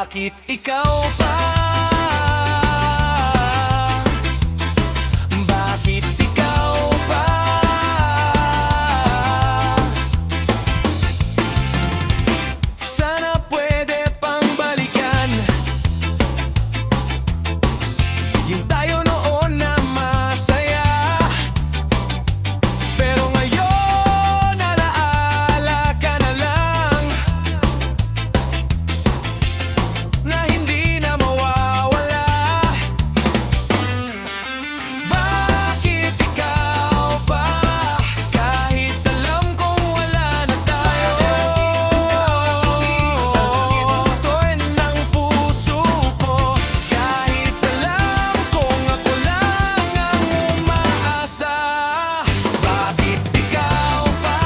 Bakit ikaw pa? Bakit ikaw pa? Sana pwede pang balikan yung tayo noon na masaya. Pero ngayon alaala ka na lang, na hindi na mawawala. Bakit ikaw pa? Kahit alam kong wala na tayo, to'y ng puso ko. Kahit alam kong ako lang ang umaasa. Bakit ikaw pa?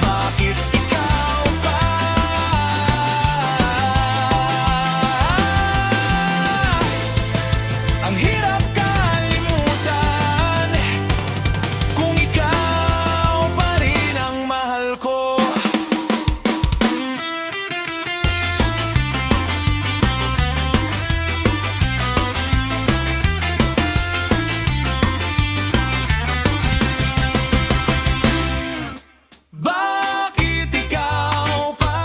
Bakit ikaw pa? Ang hirap kalimutan kung ikaw pa rin ang mahal ko. Bakit ikaw pa?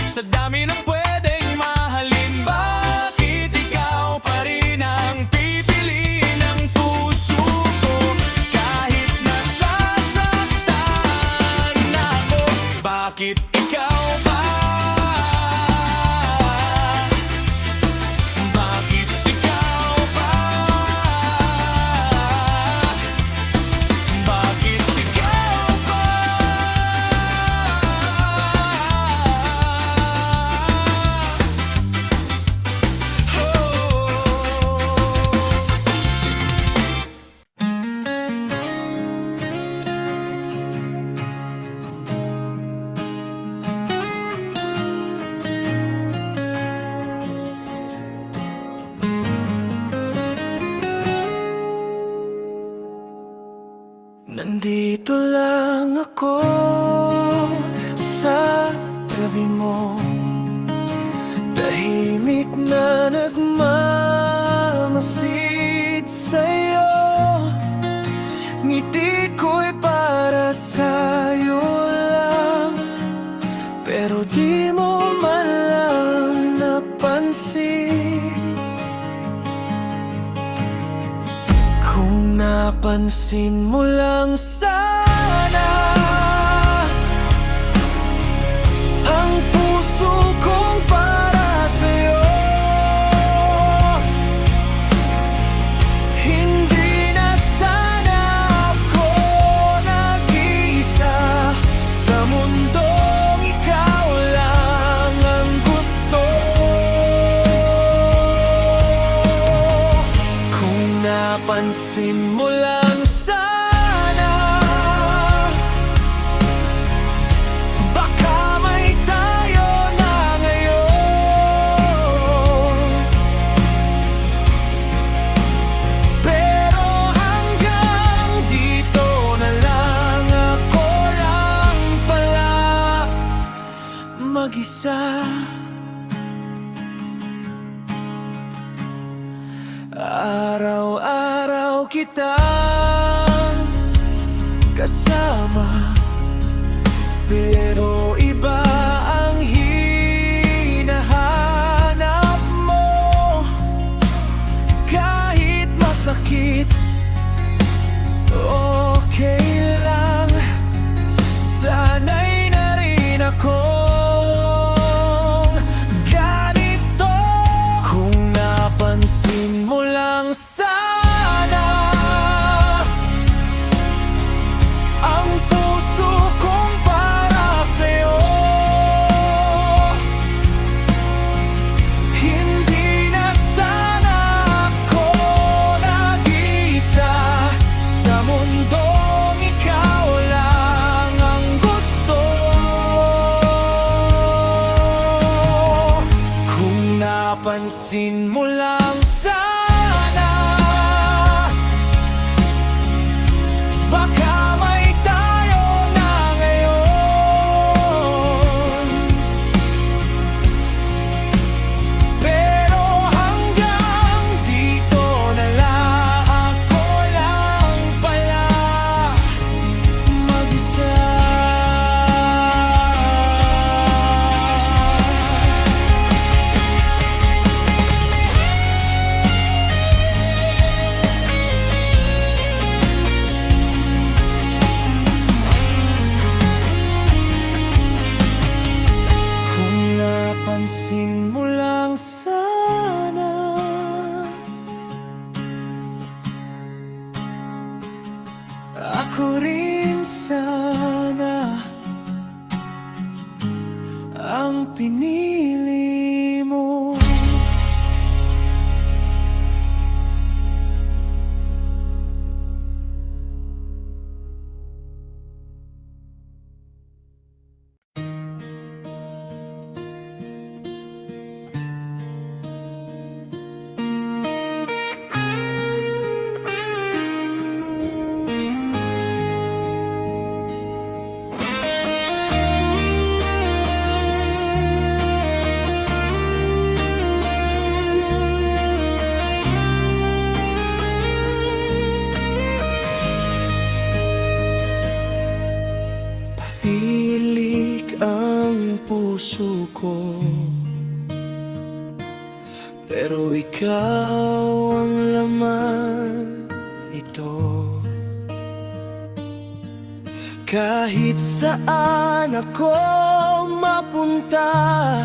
Sa dami ng pwedeng mahalin, bakit ikaw pa rin ang pipiliin ng puso ko? Kahit nasasaktan ako, bakit ikaw pa? Bakit ikaw pa? Bakit ikaw pa? Nandito lang ako sa tabi mo, tahimik na nagmamasid sa'yo. Ngiti ko'y para sa'yo lang, pero di mo man lang napansin. Kung napansin mo lang sana ang puso kong para sa'yo, hindi na sana ako nag-iisa sa mundong ikaw lang ang gusto. Kung napansin mo lang sana, baka may tayo na ngayon. Pero hanggang dito na lang, ako lang pala mag-isa. Araw-araw kitang kasama, pero iba ang hinahanap mo. Kahit masakit, okay lang. Sana'y na rin akong ganito. Kung napansin mo lang sana ang puso kong para sa'yo, hindi na sana ako nag-iisa sa mundong ikaw lang ang gusto. Kung napansin mo lang sana, baka may tayo na ngayon. ang pinili mo. Pilik ang puso ko, pero ikaw ang laman nito. Kahit saan ako mapunta,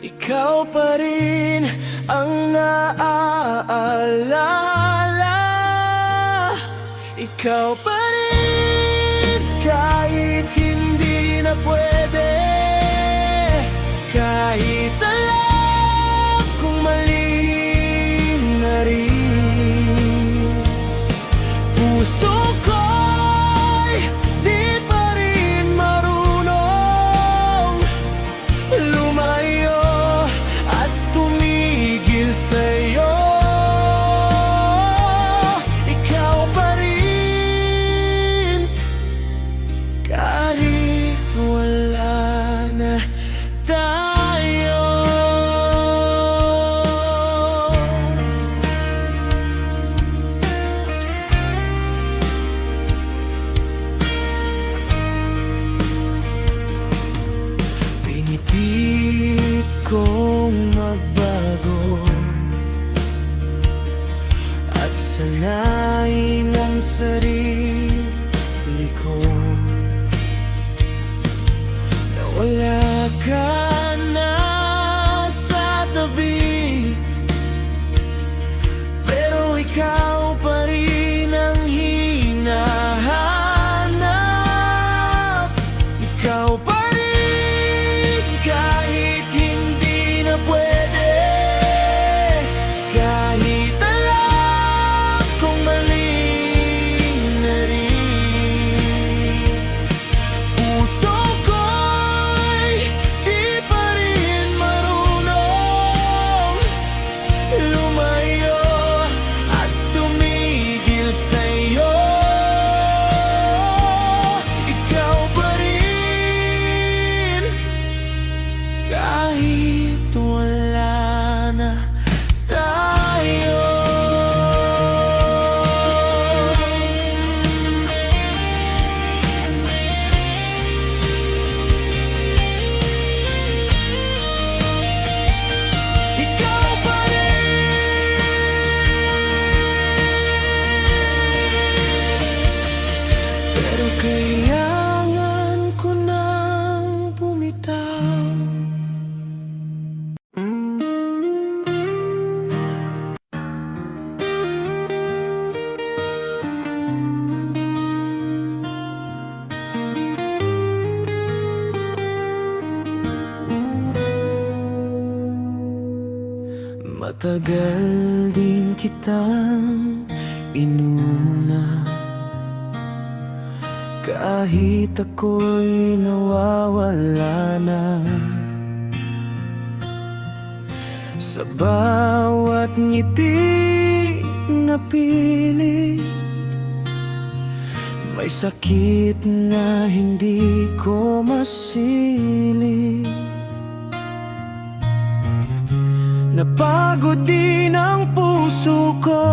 ikaw pa rin ang naaalala. Ikaw pa rin kahit hindi na pwede, kahit alam kong mali na rin. Puso ko'y di pa rin marunong lumayo at tumigil sa'yo. Ikaw pa rin kahit wala na tayo. Pinipilit kong magbago at sanayin ang sarili ko na wala ka na sa tabi, pero ikaw pa rin ang hinahanap. Ikaw pa rin kahit hindi na pwede, kahit alam kong mali na rin. Puso ko'y di pa rin marunong lumayo at tumigil sa'yo. Ikaw pa rin kahit wala na tayo. Ikaw pa rin, pero kailangan ko nang bumitaw. Matagal din kitang inuna, kahit ako'y nawawala na. Sa bawat ngiti na pilit, may sakit na hindi ko masilip. Napagod din ang puso ko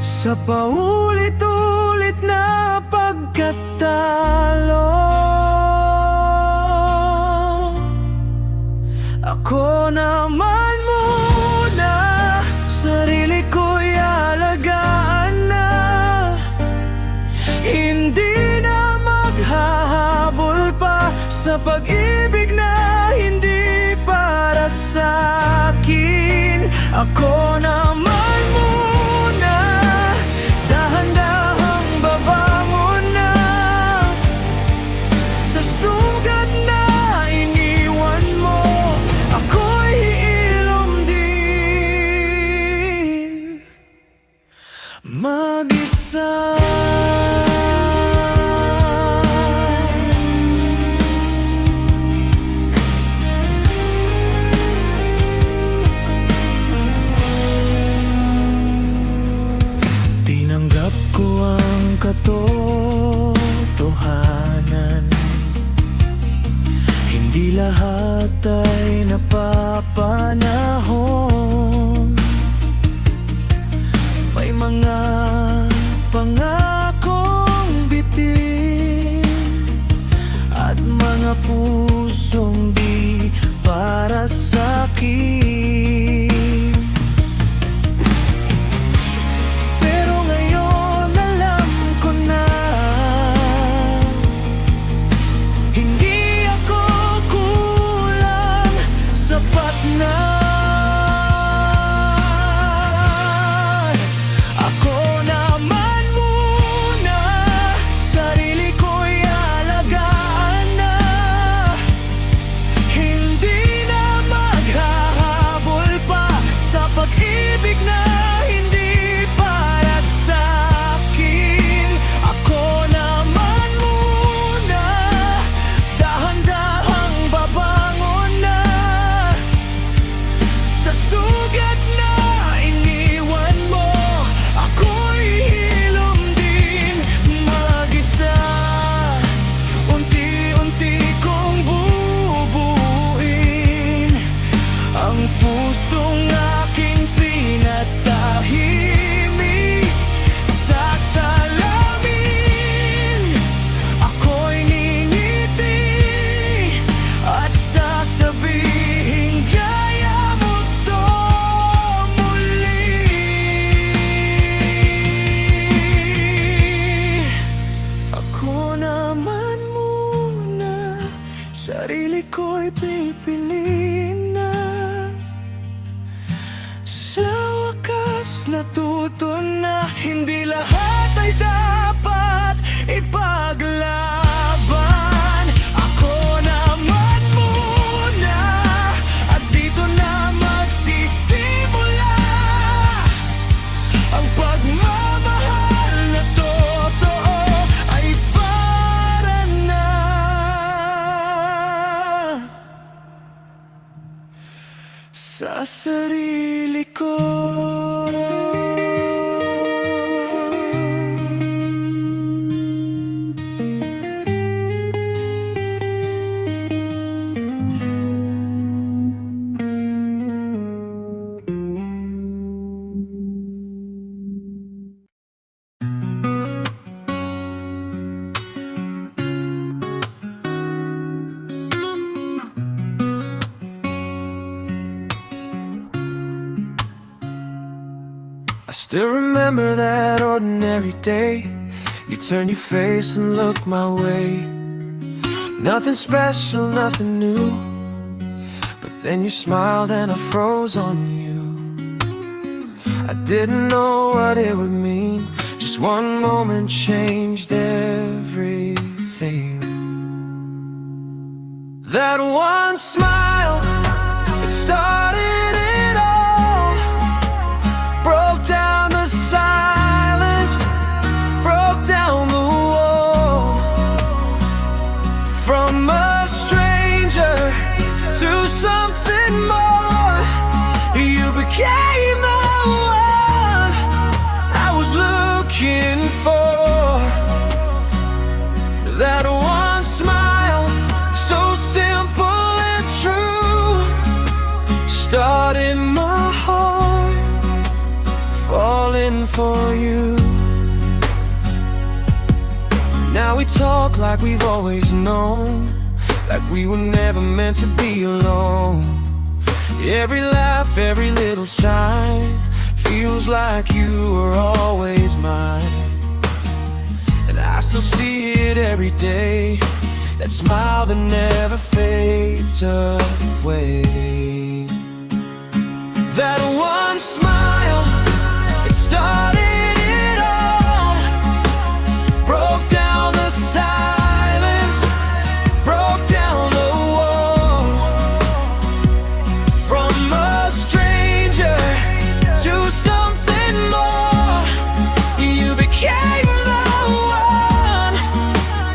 sa paulit-ulit na pagkatalo. Ako naman muna, sarili ko'y alagaan na, hindi na maghahabol pa sa pag-ibig na hindi para sa'kin. Ako naman muna, dahan-dahang babangon na, naman muna, sarili ko'y pipiliin na. Sa wakas natuto na hindi lahat ay dapat ipaglaban. Ako naman muna, at dito na magsisimula ang pagmamahal na totoo ay para na sa sarili ko. I still remember that ordinary day. You turned your face and looked my way. Nothing special, nothing new, but then you smiled and I froze on you. I didn't know what it would mean. Just one moment changed everything. That one smile, it started it all. Broke down the silence, broke down the wall. From a stranger to something more, you became the one I was looking for. That one smile, so simple and true, started my heart falling for you. Now we talk like we've always known, like we were never meant to be alone. Every laugh, every little sign feels like you were always mine. And I still see it every day, that smile that never fades away. That one smile, it started it all. Broke down the silence, broke down the wall. From a stranger to something more, you became the one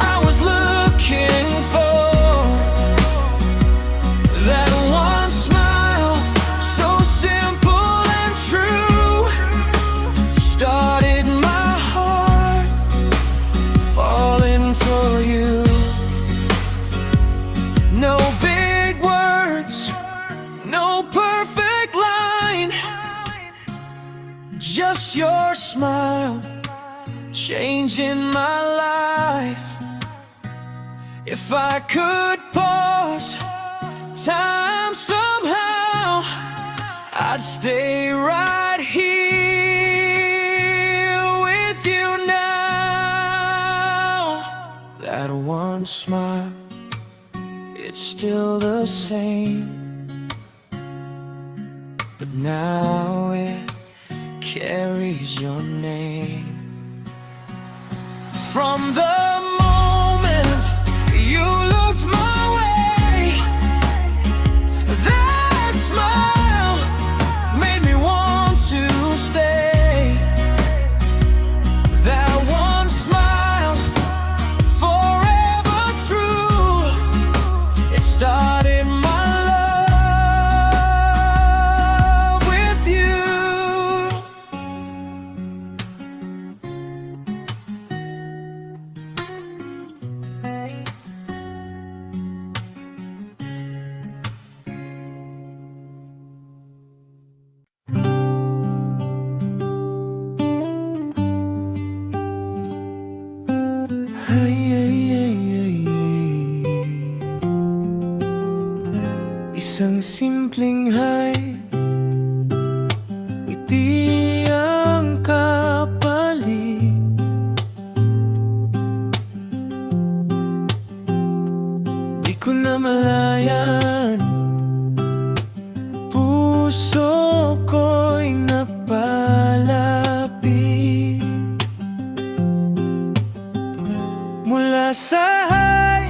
I was looking for. That one smile, so simple and true, started my heart falling for you. No big words, no perfect line, just your smile changing my life. If I could pause time somehow, I'd stay right here with you now. That one smile, it's still the same, but now it carries your name. From the moment you looked my way, that smile made me want to stay. That one smile, forever true, it started my love with you. Isang simpleng hay, ngiti ang kapalit. ko namalayan. Puso ko'y napalapit mula sa high,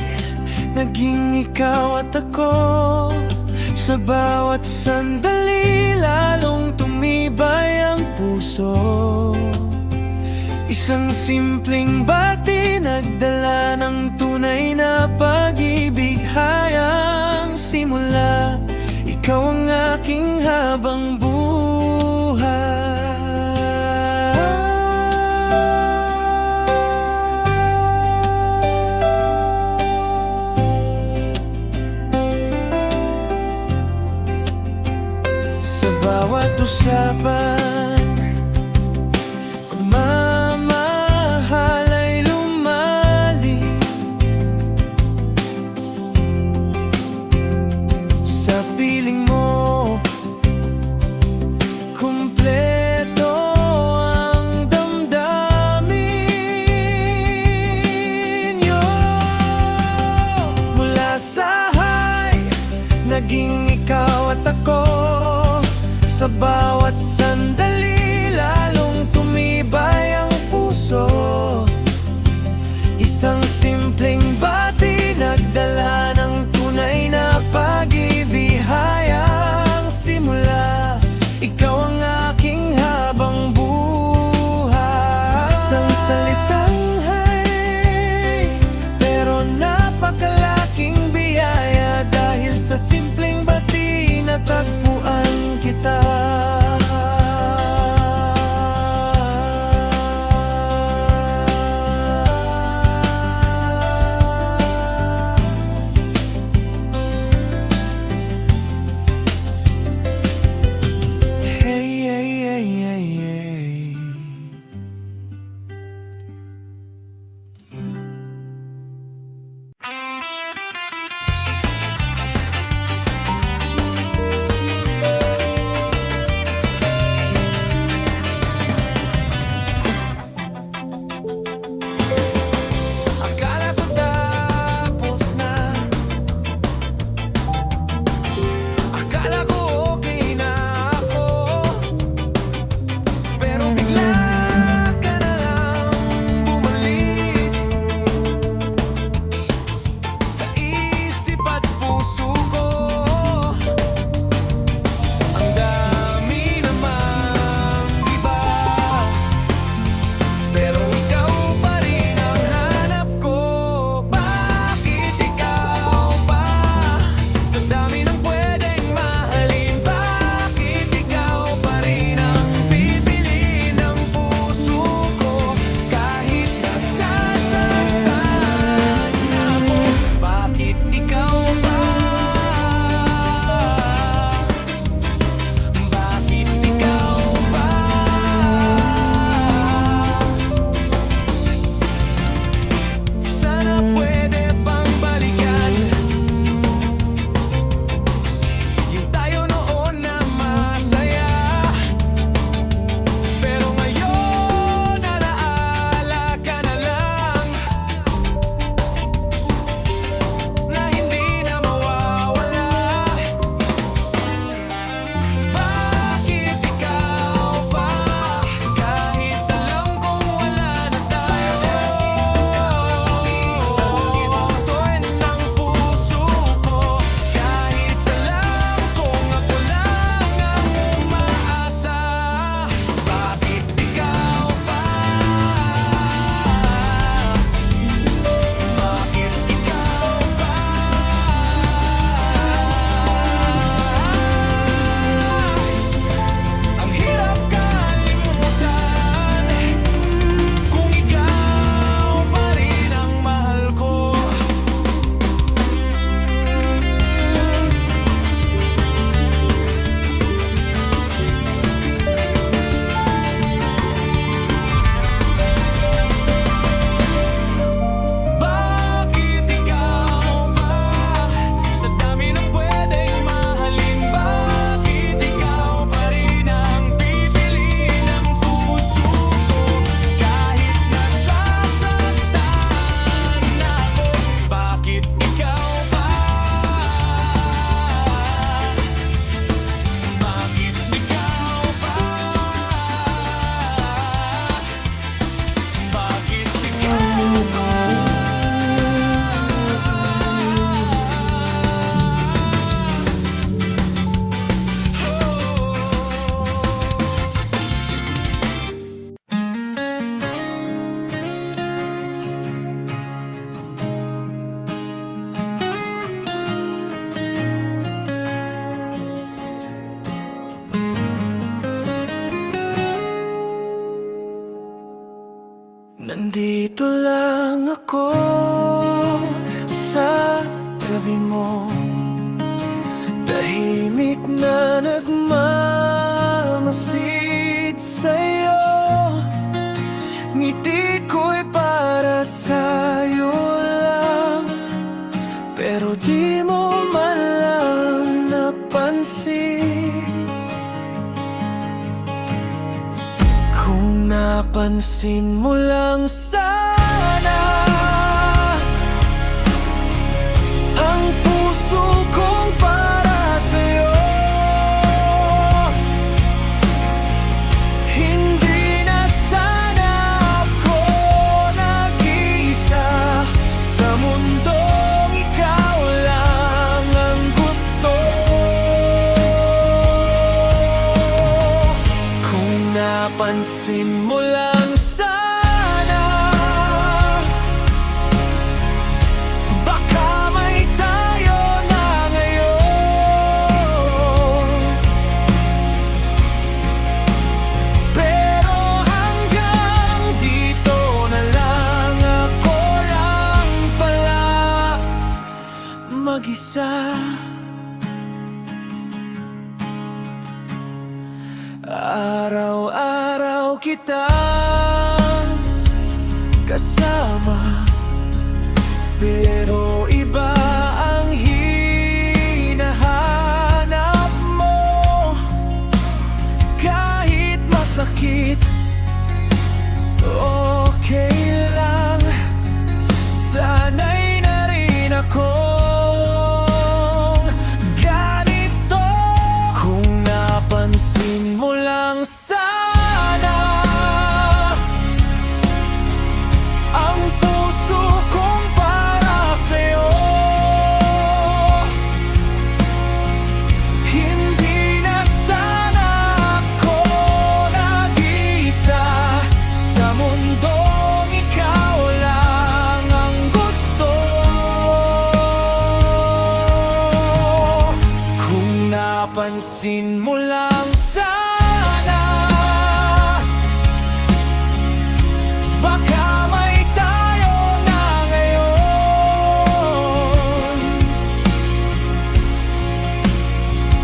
naging ikaw at ako. Sa bawat sandali, lalong tumibay ang puso. Isang simpleng bati, nagdala ng tunay na pag-ibig. Hayang simula, ikaw ang aking habang buhay. Sa bawat usapan, pagmamahal ay lumalim. Sa piling mo, kumpleto ang damdamin. Mula sa high, naging ikaw at ako. Sa bawat sandali, lalong tumibay ang puso. Isang simpleng bati, nagdala ng tunay na pag-ibig. Hayang simula, ikaw ang aking habang buhay. Isang salitang hay, pero napakalaking biyaya. Dahil sa simpleng bati, natagpuan kita. Hey, hey, hey, hey, hey. tabi mo, tahimik na nagmamasid sa'yo. Ngiti ko'y para sa'yo lang, pero di mo man lang napansin. Kung napansin mo lang sana ang puso kong para sa'yo, hindi na sana ako nag-iisa sa mundong ikaw lang ang gusto. Kung napansin mo lang sana, baka may tayo na ngayon. Pero hanggang dito na lang, ako lang pala mag-isa. Araw-araw kitang kasama, pero iba ang hinahanap mo. Kahit masakit, okay lang, sana'y na rin akong ganito. Kung napansin mo lang sana ang puso kong para sa'yo, hindi na sana ako nag-iisa sa mundong ikaw lang ang gusto. Kung napansin mo lang sana, baka may tayo na ngayon.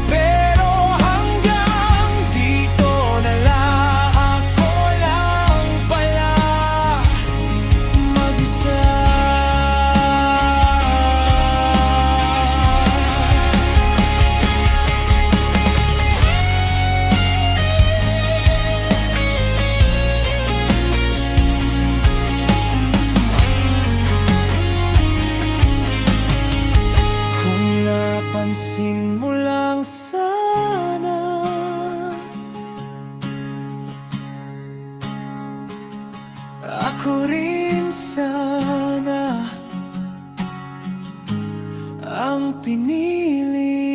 Pero hanggang dito na lang, ako lang pala mag-isa. Kung napansin mo lang sana, ako rin sana ang pinili